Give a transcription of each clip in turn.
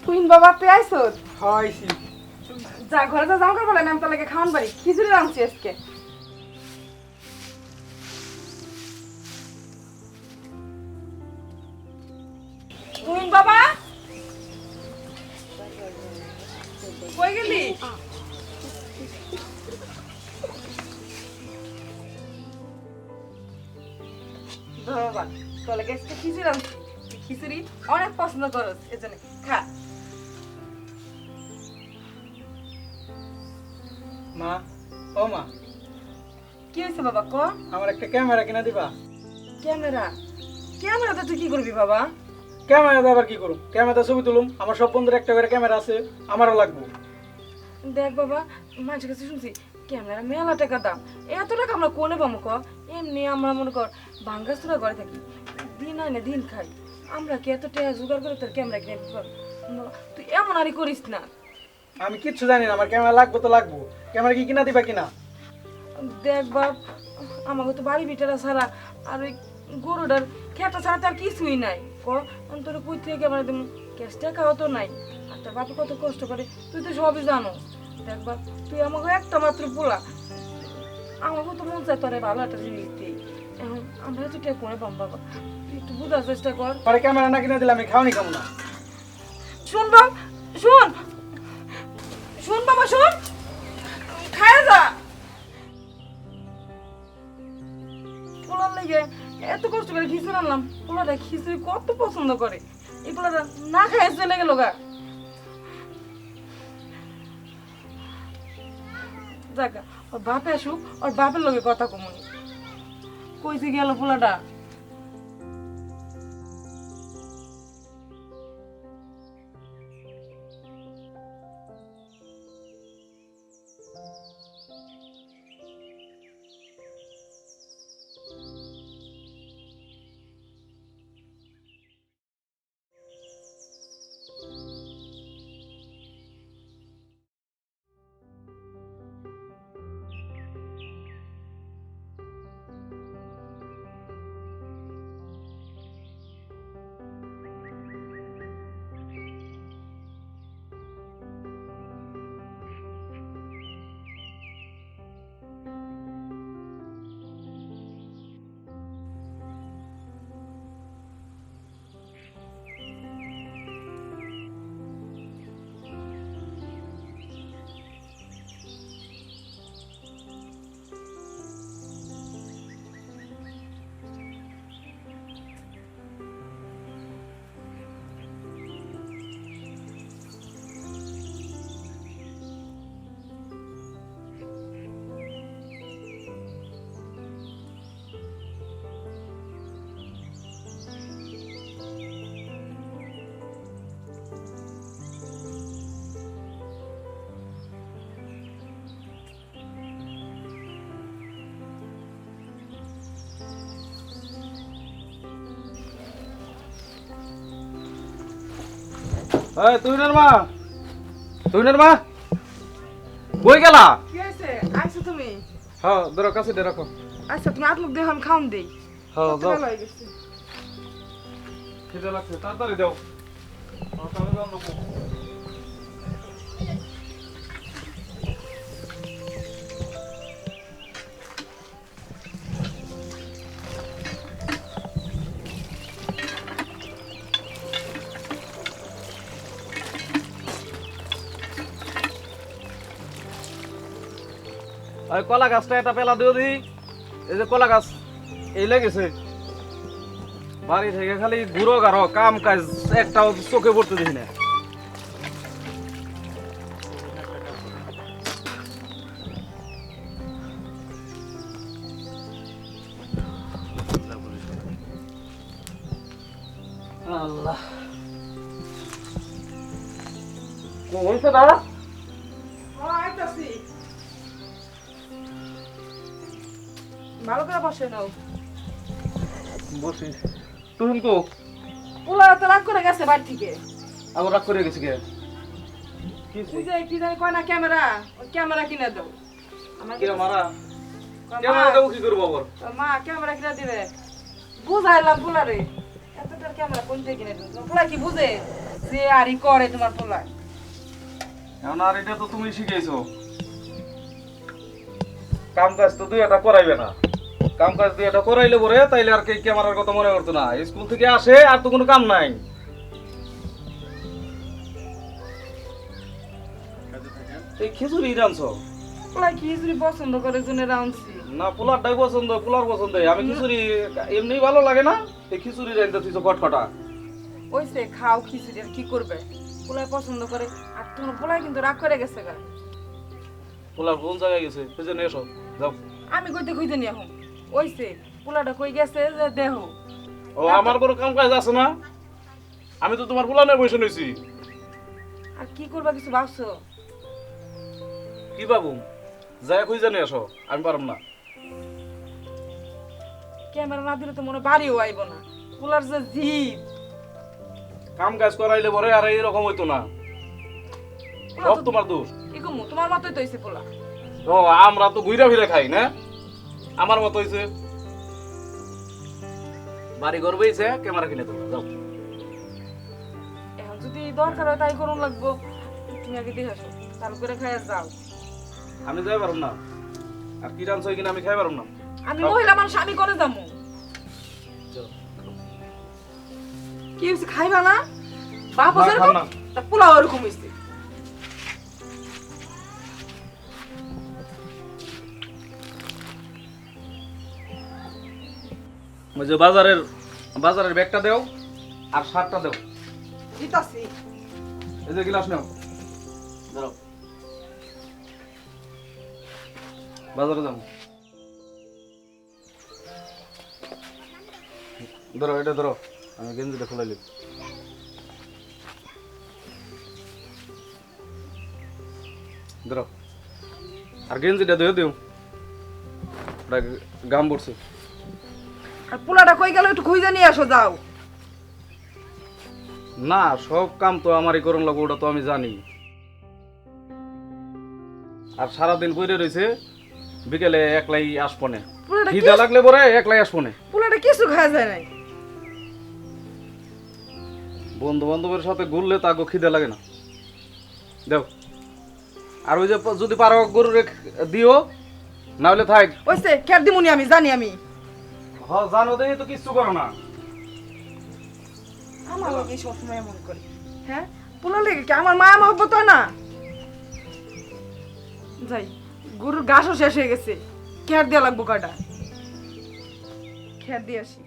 তুহিন বাবা তুই আইসত হয়ছি যা ঘরে যা জামা কাপড় আমি তোকে খাওয়ান বাড়ি খিচুড়ি রাঁধছি আজকে তুহিন বাবা কই গেলি ধন্যবাদ তোলে গেছে খিচুড়ি রাঁধছি খিচুড়ি অনেক পছন্দ করস এজন্য খা মা ও মা কি হয়েছে বাবা ক আমার একটা ক্যামেরা কিনা দিবা ক্যামেরা ক্যামেরাতে তুই কি করবি বাবা ক্যামেরা দিয়ে আবার কি করুম ক্যামেরাতে ছবি তুলুম আমার সব বন্ধুর একটা করে ক্যামেরা আছে আমারও লাগবো দেখ বাবা মানুষের কাছে শুনছি ক্যামেরা মেলা টাকা দাম এত টাকা আমরা কোনে পাবো ক এমনি আমরা মনে কর ভাঙ্গা চুরা করে থাকি দিন আনে দিন খাই আমরা কি এত টাকা জোগাড় করে তোর ক্যামেরা কিনে দিতে পারবো? বাবা, তুই এমন আরই করিস না আমি কিচ্ছু জানি না আমার ক্যামেরা লাগবো তো লাগবো ক্যামেরা কি কিনা দিবা কিনা দেখ বাপ আমাকে তো বাড়ি বিটারা ছাড়া আর ওই গরুটার খেটা ছাড়া তার কিছুই নাই ক তোর কই থেকে ক্যামেরা দেবো ক্যাশ টাকাও তো নাই আর তার বাপে কত কষ্ট করে তুই তো সবই জানো দেখ বাপ তুই আমাকে একটা মাত্র পোলা আমাকে তো মন চায় তোর ভালো একটা জিনিস দিই এখন আমরা তো টাকা করে পাম বাবা তুই একটু বোঝার চেষ্টা কর পরে ক্যামেরা না কিনা দিলে আমি খাওয়ানি খাবো না শোন বাপ শোন শোন বাবা শোন খায় যা পোলার লেগে এত কষ্ট করে খিচুড়ি আনলাম পোলাটা খিচুড়ি কত পছন্দ করে এই পোলাটা না খায় চলে গেল গা জায়গা ওর বাপে আসুক ওর বাপের লগে কথা কমনি কইছে গেল পোলাটা এই তুহিনের মা তুহিনের মা কই গেলা কি হয়েছে আইছো তুমি হ্যাঁ ধরো কাছে দে রাখো আচ্ছা তুমি আট লোক দেখো আমি খাওন দেই হ্যাঁ যাও ভালো হয়ে গেছে খিদে লাগছে তাড়াতাড়ি দাও তাড়াতাড়ি দাও লোক আর কলা গাছটা এটা পেলা দিও দি এই যে কলা গাছ এই লেগেছে বাড়ি থেকে খালি ঘুরো গারো কাম কাজ একটাও চোখে পড়তে দেখি না আল্লাহ হয়েছে না আইতাছি ভালো করে বসে নাও বসি তুমি কো পোলা তো রাগ করে গেছে বাড়ি থেকে আবার রাগ করে গেছি কে তুই যে কি জানি কয় না ক্যামেরা ওই ক্যামেরা কিনে দাও আমার কে মারা ক্যামেরা দেবো কি করবো আবার মা ক্যামেরা কিনে দিবে বুঝাইলাম পোলা রে এতটার ক্যামেরা কোন থেকে কিনে দিবে পোলা কি বুঝে যে আরই করে তোমার পোলায়। এখন আর এটা তো তুমি শিখেছো, কাম কাজ তো দুই একটা করাইবে না, কাম কাজ দুই একটা করাইলে পরে তাইলে আর কি ক্যামেরার কথা মনে করতো না, স্কুল থেকে আসে আর তো কোনো কাম নাই। এই খিচুড়ি রাঁধছো? পোলায় খিচুড়ি পছন্দ করে জন্য রাঁধছি। না পোলারটাই পছন্দ, পোলার পছন্দ, আমি খিচুড়ি এমনি ভালো লাগে না, এই খিচুড়ি রাঁধতে তুইছো কটকটা। ওইসে খাও খিচুড়ি, আর কি করবে, পোলায় পছন্দ করে। আর তোমার পোলায় কিন্তু রাগ করে গেছে গা। পোলার কোন জায়গায় গেছে খুঁজে নিয়ে এসো, যাও। আমি কইতে কইতে নিয়ে হোক ওইসে পোলাটা কই গেছে যে দেহ। ও আমার বড় কাম কাজ আছে না, আমি তো তোমার পোলা নিয়ে বসে নিয়েছি। আর কি করবা কিছু ভাবছো? কি বাবু, যাই খুঁজে নিয়ে এসো, আমি পারব না। ক্যামেরা না দিলে তো মনে বাড়িও আইব না, পোলার যে জিদ। কাম কাজ করাইলে পরে আর এইরকম হইতো না, সব তোমার দোষ। ইকমু তোমার মতই তো হইছে পোলা। ও আমরা তো ঘুরে ফিরে খাই না, আমার মতো হইছে। বাড়ি ঘর বইছে, ক্যামেরা কিনে দেবো, যাও। এখন যদি দরকার হয় তাই করুন লাগবো, তুমি আগে দেখে আসো, চালু করে খাই যাও। আমি যাই পারব না, আর কি রান্না হয় কিনা আমি খাই পারব না। আমি মহিলা মানুষ, আমি করে যাবো। কি হয়েছে, খাইবা না? বাপ না, খাম না। তা পোলাও ওরকম হয়েছে। ওই যে বাজারের ব্যাগটা দাও আর শার্টটা দাও। দিতাছি। এই যে গ্লাস নাও, ধরো, বাজারে যাবো। ধরো এটা ধরো, আমি গেঞ্জিটা খুলাইলি। ধরো, আর গেঞ্জিটা ধুয়ে দিও, ওটা গাম পড়ছে। আর পোলাটা কই গেল, একটু খুঁজে নিয়ে আসো যাও। না সব কাম তো আমারই করুন লাগবে, ওটা তো আমি জানি। আর সারাদিন বইরে রয়েছে, বিকেলে একলাই আসবো না, পোলাটা খিদা লাগলে পরে একলাই আসবো না। পোলাটা কিছু খাওয়া যায় নাই। বন্ধু বান্ধবের সাথে ঘুরলে তাকে খিদে লাগে না, দেও। আর ওই যে যদি পারো গরু দিও, না হলে থাক। ওইসে খের দিমুনি, আমি জানি। আমি জানো দেখি তো কিচ্ছু করো না। আমার লোকে সবসময় এমন করে। হ্যাঁ, পোলা লেগে কি আমার মায়া মহব্বত হয় না? যাই, গরুর ঘাসও শেষ হয়ে গেছে, খের দেওয়া লাগবো কাটা, খের দিয়ে আসি।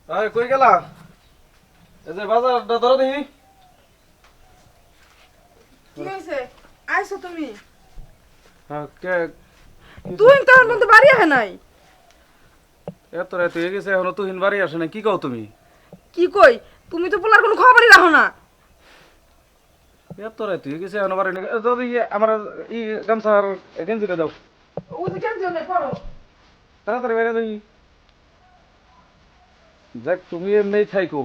আরে কই গেলা? এই যে বাজারটা ধরো দেখি। কি হয়েছে, আইছো তুমি? কে তুই তো আমার মধ্যে বাড়ি আহে নাই। এত রাত হয়ে গেছে এখনো তুহিন বাড়ি আসে না, কি কও তুমি? কি কই, তুমি তো পোলার কোনো খবরই রাখো না। এত রাত হয়ে গেছে এখনো বাড়ি না, যদি আমার ই গামছা আর গেঞ্জিটা দাও, ওই যে কেন জন্য পড়ো। তাড়াতাড়ি বাইরে দেখি। দেখ তুমি এমনি থাইকো,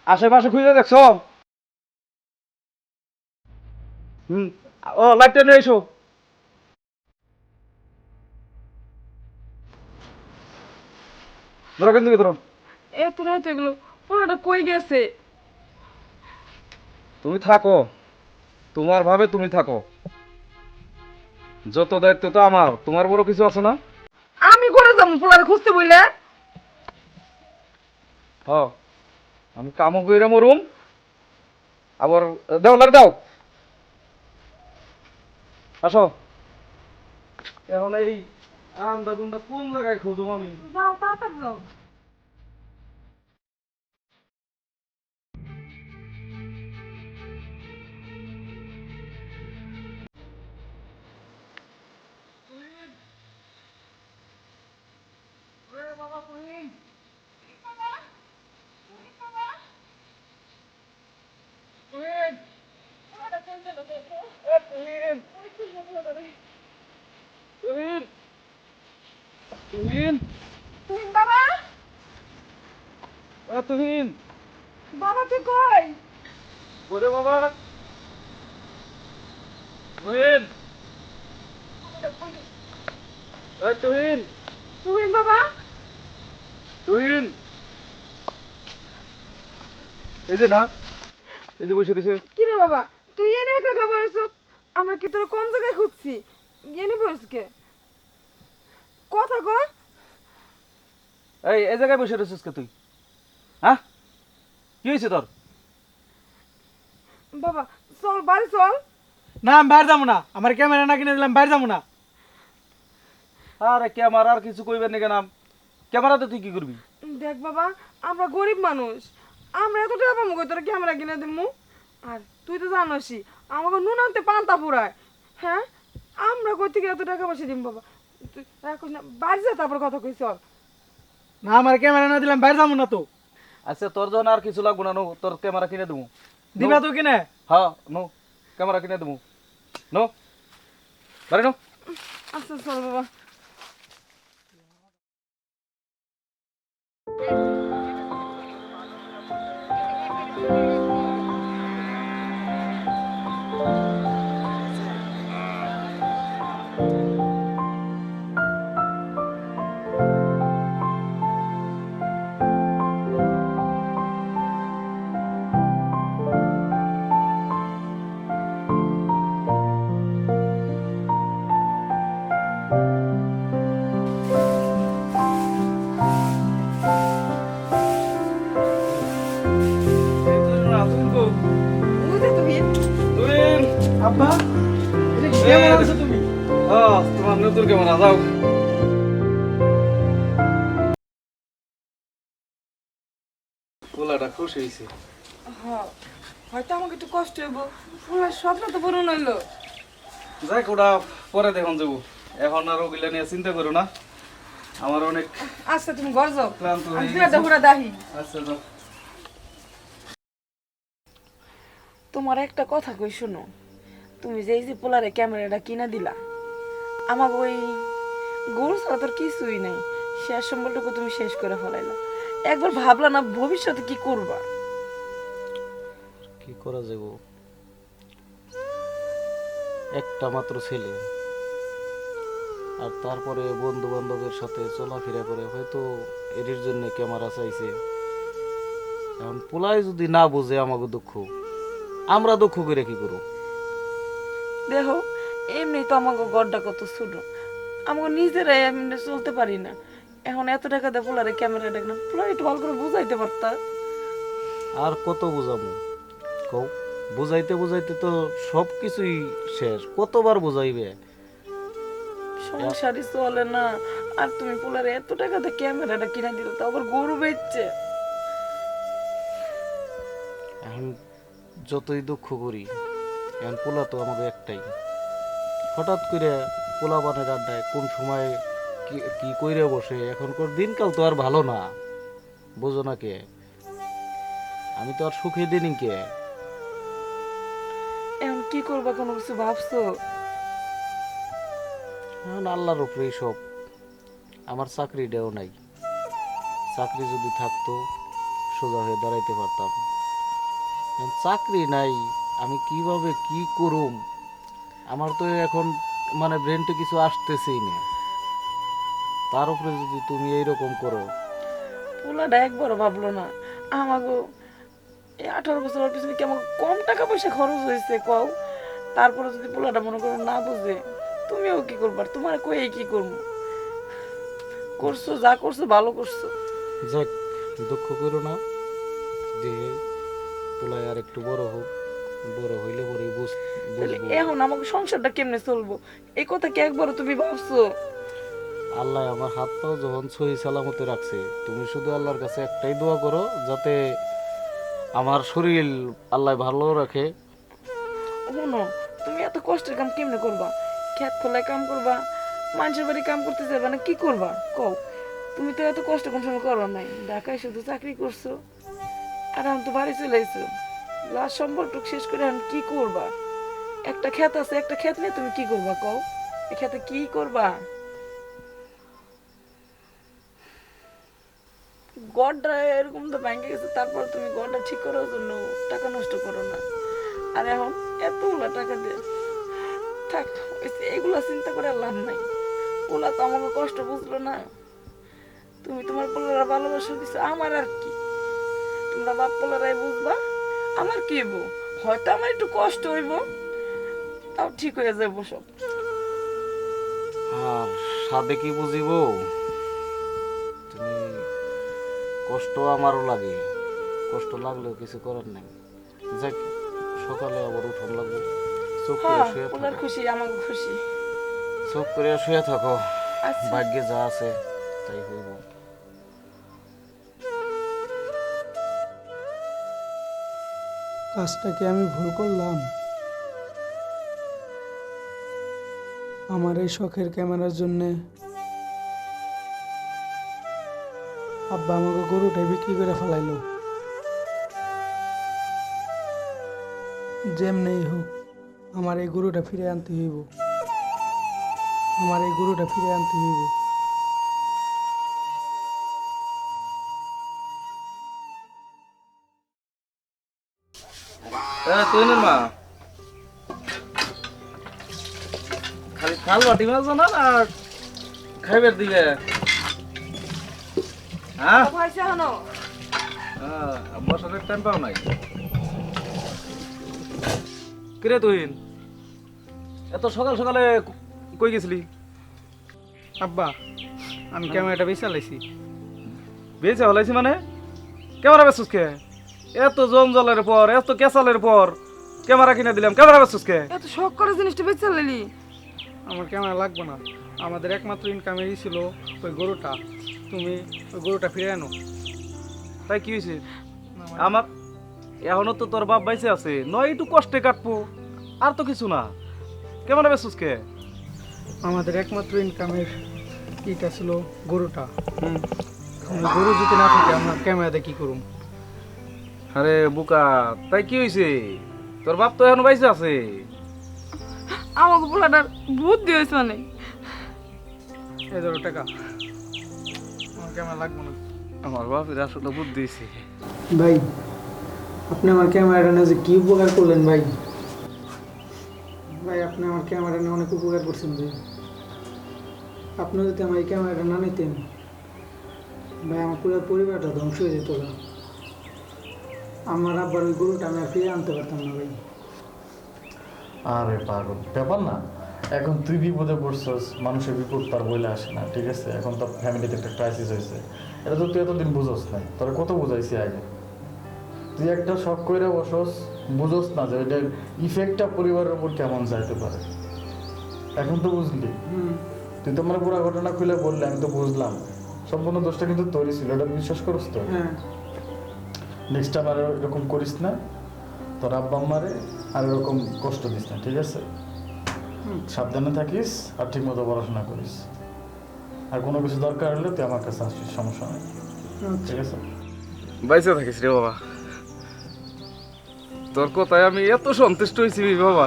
আশেপাশে খুঁজে দেখছো? ও লাইটটা নিয়ে এসো। ধরো কিন্তু ধরো। এত রাত হয়ে গেলো, পোলাটা কই গেছে? তুমি থাকো, তোমার ভাবে তুমি থাকো, যত দায়িত্ব তো আমার, তোমার বড় কিছু আছে না? আমি করে যাবো পোলাটা খুঁজতে বইলে। হ, আমি কামও কইরা মরুম, আবার দাও লাইট দাও। আসো, এখন এই আন্দাজুন্দা কোন জায়গায় খুঁজুম আমি? যাও তাড়াতাড়ি যাও। তুহিন, বাবা, তুহিন, বাবা তুই কই? ওরে বাবা, তুহিন, এই তুহিন, তুহিন বাবা, তুহিন, এই যে না, এই যে বসে রয়েছে। কি রে বাবা, তুই এনে একা খাবার আছো? আমরা কি তোর কোন জায়গায় খুঁজছি? এনে বসে কে? কথা কর। এই জায়গায় বসে রয়েছিস কে তুই? হ্যাঁ, কি হয়েছে তোর? বাবা চল বাড়ি চল। না আমি বাইরে যাবো না, আমার ক্যামেরা না কিনে দিলাম, বাইরে যাবো না। আরে ক্যামেরা আর কিছু কইবেন নাকি নাম? ক্যামেরাতে তুই কি করবি? দেখ বাবা, আমরা গরিব মানুষ, আমরা এত টাকা পাবো কই তোর ক্যামেরা কিনে দিমু? আর তুই তো জানোসই আমাকে নুন আনতে পান্তা পুরায়। হ্যাঁ, আমরা কই থেকে এত টাকা পয়সা দিম বাবা? তুই রাখোস না, বাড়ি যা তারপর কথা কই চল। না আমার ক্যামেরা না দিলাম, বাইরে যাবো না তো। আচ্ছা তোর যখন আর কিছু লাগবো না নো, তোর ক্যামেরা কিনে দেবো। দিবা তো কিনে? হ্যাঁ নো, ক্যামেরা কিনে দেবো। নো, বাড়ি নো। আচ্ছা চল বাবা। ওই যে তুহিন। তুহিন, আব্বা, এটা কি ক্যামেরা আনছো তুমি? তোমার নতুন ক্যামেরা যাও। পোলাটা খুশি হয়েছে। হ্যাঁ, হয়তো আমাকে একটু কষ্ট হইব, পুরো স্বপ্ন তো পূরণ হইলো। যাক ওটা পরে দেখুন যাবো, এখন আর ওগুলা নিয়ে চিন্তা করো না। আমার অনেক আচ্ছা তুমি ঘর যাও, ক্লান্ত হয়ে আমি গেছি। পুরা দাহি। আচ্ছা যাও। তোমার একটা কথা কই শুনো, তুমি যে এই যে পোলারে ক্যামেরাটা কিনা দিলা, আমাকে ওই গরু ছাড়া তোর কিছুই নাই, শেষ সম্বলটুকু তুমি শেষ করে ফেলাইলা। একবার ভাবলা না ভবিষ্যতে কি করবা? কি করা যাব, একটা মাত্র ছেলে, আর তারপরে বন্ধু বান্ধবের সাথে চলাফেরা করে হয়তো এর জন্য ক্যামেরা চাইছে। এখন পোলাই যদি না বুঝে আমাকে দুঃখ, আমরা দুঃখ করে কি করব? দেখো এমনি তো আমাকে গড়টা কত ছোট, আমাকে নিজেরাই এমনি চলতে পারি না, এখন এত টাকা দিয়ে পোলারে ক্যামেরা দেখলাম, পোলারে একটু ভালো করে বুঝাইতে পারতা। আর কত বুঝাবো কও? বুঝাইতে বুঝাইতে তো সব কিছুই শেষ, কতবার বুঝাইবে? সংসারই চলে না, আর তুমি পোলারে এত টাকা দিয়ে ক্যামেরাটা কিনে দিল, তো আবার গরু বেচছে। এখন যতই দুঃখ করি, এখন পোলা তো আমাকে একটাই। হঠাৎ করে পোলা বানের আড্ডায় কোন সময় কি কইরে বসে, এখনকার দিনকাল তো আর ভালো না, বোঝো না কে? আমি তো আর সুখে দিনই কে। এখন কি করবা, কোনো কিছু ভাবছো? এখন আল্লাহর উপরেই সব। আমার চাকরিটাও নাই, চাকরি যদি থাকতো সোজা হয়ে দাঁড়াইতে পারতাম। এখন চাকরি নাই, আমি কিভাবে কি করুম? আমার তো এখন মানে ব্রেনটে কিছু আসতেছেই না, তার উপরে যদি তুমি এইরকম করো। পোলাটা একবারও ভাবলো না আমাগো এই 18 বছর ওর পিছনে কি আমাকে কম টাকা পয়সা খরচ হয়েছে কও? তারপরে যদি পোলাটা মনে করো না বুঝে, তুমিও কি করবার? তোমার কই কি করবো? করছো যা করছো ভালো করছো। যাক, দুঃখ করো না, যে পোলায় আর একটু বড় হোক, বড় হইলে পরে তাহলে বুঝবো। এখন আমাকে সংসারটা কেমনে চলবো, এই কথা কি একবারও তুমি ভাবছো? আল্লাহ আমার হাত পাও যখন সহি সালামতে রাখছে, তুমি শুধু আল্লাহর কাছে একটাই দোয়া করো, যাতে আমার শরীর আল্লাহ ভালো রাখে। শোনো, তুমি এত কষ্টের কাম কেমনে করবা? খেত খোলায় কাম করবা, মানুষের বাড়ি কাম করতে যাবা না, কি করবা কও? তুমি তো এত কষ্ট কোন সময় করো নাই, ঢাকায় শুধু চাকরি করছো, আর এখন তো বাড়ি চলে এসো, লাস্ট সম্পর্ক শেষ করে এখন কি করবা? একটা ক্ষেত আছে, একটা ক্ষেত নিয়ে তুমি কি করবা কও? এই ক্ষেতে কি করবা? গড়টা এরকম তো ভেঙে গেছে, তারপর তুমি গড়টা ঠিক করার জন্য টাকা নষ্ট করো না, আর এখন এতগুলা টাকা দিয়ে থাক এগুলো চিন্তা করে আর লাভ নাই। ওলা তো আমাকে কষ্ট বুঝলো না। তুমি তোমার পোলারা ভালোবাসা দিছো, আমার আর কি? তোমরা বাপ পোলারাই বুঝবা, আমার কি হইব? হয়তো আমার একটু কষ্ট হইব, তাও ঠিক হয়ে যাবো সব। আর সাদে কি বুঝিব? তুমি কষ্ট আমারও লাগে, কষ্ট লাগলেও কিছু করার নেই। যাক, সকালে আবার উঠন লাগবে। চোখ করে হ্যাঁ, শুয়ে ওনার থাকো, খুশি আমার খুশি। চোখ করে শুয়ে থাকো। আচ্ছা ভাগ্যে যা আছে তাই হইব। কাজটা কি আমি ভুল করলাম? আমার এই শখের ক্যামেরার জন্য আব্বা আমাকে গরুটা বিক্রি করে ফেলাইলো। যেমনেই হোক আমার এই গরুটা ফিরে আনতে হইব, আমার এই গরুটা ফিরে আনতে হইব। তুই মা খালি থাল বাটি মাছ না আর খাইবার দিবে? হ্যাঁ, হয়েছে হনো বসার টাইম পাও নাই। কিরে তুই এত সকাল সকালে কই গেছিলি? আব্বা, আমি ক্যামেরাটা বেঁচে লাইছি। বেঁচে হলাইছি মানে? ক্যামেরা বেচুস কে? এত জঞ্জলের পর, এত কেসালের পর ক্যামেরা কিনে দিলাম, ক্যামেরা বেচুস কে? এত শখ করে জিনিসটা বেঁচে চালালি। আমার ক্যামেরা লাগবে না, আমাদের একমাত্র ইনকামেরই ছিল ওই গরুটা। তুমি ওই গরুটা ফিরে আনো। তাই কি হয়েছে? আমার এখনো তো তোর বাপ বাইসে আছে, নয় একটু কষ্টে কাটবো, আর তো কিছু না। ক্যামেরা বেচুস কে? আমাদের একমাত্র ইনকামের ইটা ছিল গরুটা। গরু যদি না থাকে আমরা ক্যামেরাতে কি করুম? আরে বুকা, তাই কি হয়েছে? তোর বাপ তো এখনো বাইসে আছে। আমাকে পোলাটার বুদ্ধি হয়েছে অনেক। এই ধরো টাকা, আমার ক্যামেরা লাগবে না। আমার বাপের আসলে বুদ্ধি হয়েছে। ভাই, আপনি আমার ক্যামেরাটা নিয়ে যে কি উপকার করলেন ভাই। ভাই, আপনি আমার ক্যামেরা নিয়ে অনেক উপকার করছেন ভাই। আপনি যদি আমার এই ক্যামেরাটা না নিতেন ভাই, আমার পুরো পরিবারটা ধ্বংস হয়ে যেত না। আমার আব্বার ওই গরুটা আমি আর ফিরে আনতে পারতাম না ভাই। আরে পাগল ব্যাপার না, এখন তুই বিপদে পড়ছস, মানুষের বিপদ তার বইলে আসে না, ঠিক আছে? এখন তো ফ্যামিলিতে একটা ক্রাইসিস হয়েছে, এটা তো তুই এতদিন বুঝোস নাই, তোরা কত বুঝাইছি আগে। তুই একটা শখ করে বসস, বুঝোস না যে এটার ইফেক্টটা পরিবারের উপর কেমন যাইতে পারে। এখন তো বুঝলি, তুই তো আমার পুরো ঘটনা খুলে বললি, আমি তো বুঝলাম। সম্পূর্ণ দোষটা কিন্তু তোরই ছিল, এটা বিশ্বাস করিস তো? হ্যাঁ, নেক্সট টাইম আর এরকম করিস না, তোর আব্বা আম্মারে আর এরকম কষ্ট দিস না, ঠিক আছে? সাবধানে থাকিস আর ঠিক মতো পড়াশোনা করিস। আর কোনো কিছু দরকার হলে তুই আমার কাছে আসিস, সমস্যা নেই, ঠিক আছে? বাইসে থাকিস রে বাবা, তোর কথায় আমি এত সন্তুষ্ট হয়েছি বাবা।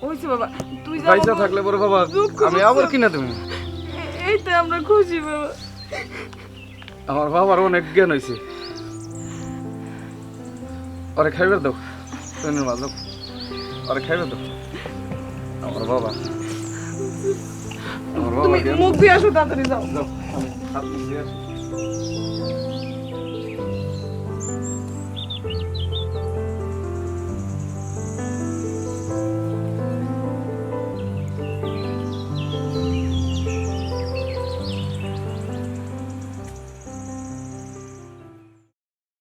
হয়েছে বাবা, তুই যা বাইসে বাবা। থাকলে পরে বাবা দুঃখ আমি বুঝছো? আবার কিনা দেবো। এইতে আমরা খুশি বাবা। আমার বাবার অনেক জ্ঞান হয়েছে। ওরে খাইবার দাও, তৈনের মা দাও, ওরে খাইবার দাও। আমার বাবা, আমার বাবা তুমি জ্ঞান। মুখ দিয়ে আসো, তাড়াতাড়ি যাও। দাও, আমি হাত মুখ দিয়ে আসি।